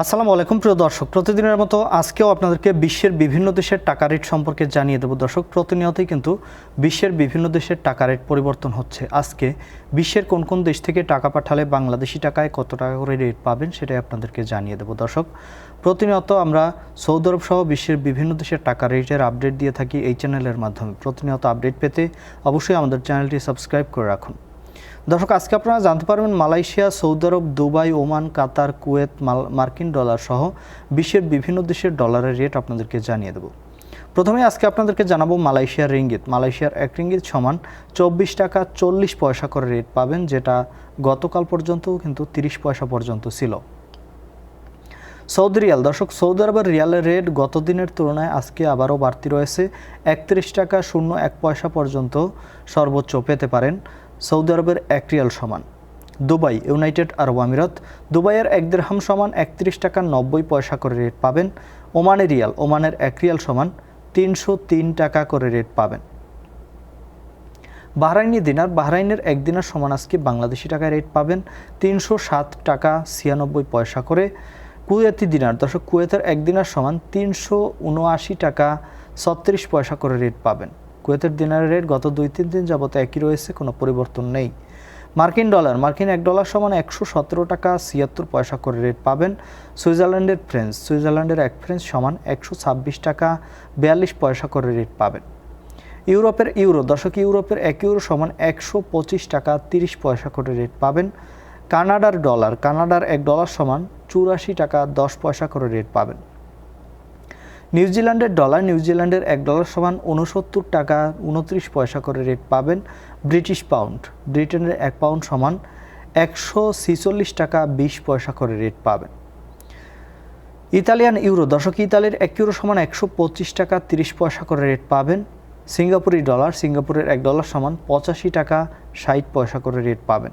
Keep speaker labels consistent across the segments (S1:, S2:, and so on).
S1: আসসালামু আলাইকুম প্রিয় দর্শক, প্রতিদিনের মতো আজকেও আপনাদেরকে বিশ্বের বিভিন্ন দেশের টাকা রেট সম্পর্কে জানিয়ে দেব। দর্শক, প্রতিনিয়তই কিন্তু বিশ্বের বিভিন্ন দেশের টাকা রেট পরিবর্তন হচ্ছে। আজকে বিশ্বের কোন কোন দেশ থেকে টাকা পাঠালে বাংলাদেশি টাকায় কত টাকা করে রেট পাবেন সেটাই আপনাদেরকে জানিয়ে দেব। দর্শক, প্রতিনিয়ত আমরা সৌদি আরব সহ বিশ্বের বিভিন্ন দেশের টাকা রেটের আপডেট দিয়ে থাকি এই চ্যানেলের মাধ্যমে। প্রতিনিয়ত আপডেট পেতে অবশ্যই আমাদের চ্যানেলটি সাবস্ক্রাইব করে রাখুন। দর্শক, আজকে আপনারা জানতে পারবেন মালয়েশিয়া, সৌদি আরব, দুবাই, ওমান, কাতার, কুয়েত, মার্কিন ডলার সহ বিশ্বের বিভিন্ন দেশের ডলারের রেট আপনাদেরকে জানিয়ে দেব। প্রথমে আজকে আপনাদেরকে জানাবো মালয়েশিয়ার রিঙ্গিত। মালয়েশিয়ার এক রিঙ্গিত সমান 24 টাকা 40 পয়সা করে রেট পাবেন, যেটা গতকাল পর্যন্ত কিন্তু 30 পয়সা পর্যন্ত ছিল। Saudi Real. দর্শক, সৌদি আরবের রিয়ালের রেট গত দিনের তুলনায় আজকে আবারও বাড়তি রয়েছে। 31 টাকা 01 পয়সা পর্যন্ত সর্বোচ্চ পেতে পারেন সৌদি আরবের এক রিয়াল সমান। দুবাই, ইউনাইটেড আরব আমিরাত। দুবাইয়ের এক দিরহাম সমান 31 টাকা 90 পয়সা করে রেট পাবেন। ওমানের রিয়াল, ওমানের এক রিয়াল সমান 303 টাকা করে রেট পাবেন। বাহরাইনি দিনার, বাহরাইনের এক দিনার সমান আজকে বাংলাদেশি টাকায় রেট পাবেন 307 টাকা 96 পয়সা করে। কুয়েতি দিনার। দর্শক, কুয়েতের এক দিনার সমান 379 টাকা 36 পয়সা করে রেট পাবেন। কুয়েতের দিনারের রেট গত 2-3 দিন যাবত একই রয়েছে, কোনো পরিবর্তন নেই। মার্কিন ডলার, মার্কিন এক ডলার সমান 117 টাকা 76 পয়সা করে রেট পাবেন। সুইজারল্যান্ডের ফ্রেঞ্চ, সুইজারল্যান্ডের এক ফ্রেঞ্চ সমান 126 টাকা 42 পয়সা করে রেট পাবেন। ইউরোপের ইউরো। দর্শক, ইউরোপের এক ইউরো সমান 125 টাকা 30 পয়সা করে রেট পাবেন। কানাডার ডলার, কানাডার এক ডলার সমান 84 টাকা 10 পয়সা করে রেট পাবেন। নিউজিল্যান্ডের ডলার, নিউজিল্যান্ডের এক ডলার সমান 69 টাকা 29 পয়সা করে রেট পাবেন। ব্রিটিশ পাউন্ড, ব্রিটেনের এক পাউন্ড সমান 146 টাকা 20 পয়সা করে রেট পাবেন। Italian euro. দর্শক, ইতালির এক ইউরো সমান 125 টাকা 30 পয়সা করে রেট পাবেন। সিঙ্গাপুরি ডলার, সিঙ্গাপুরের এক ডলার সমান 85 টাকা 60 পয়সা করে রেট পাবেন।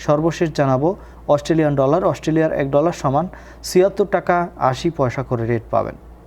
S1: সর্বশেষ জানাবো অস্ট্রেলিয়ান ডলার, অস্ট্রেলিয়ার এক ডলার সমান 76 টাকা 80 পয়সা করে রেট পাবেন।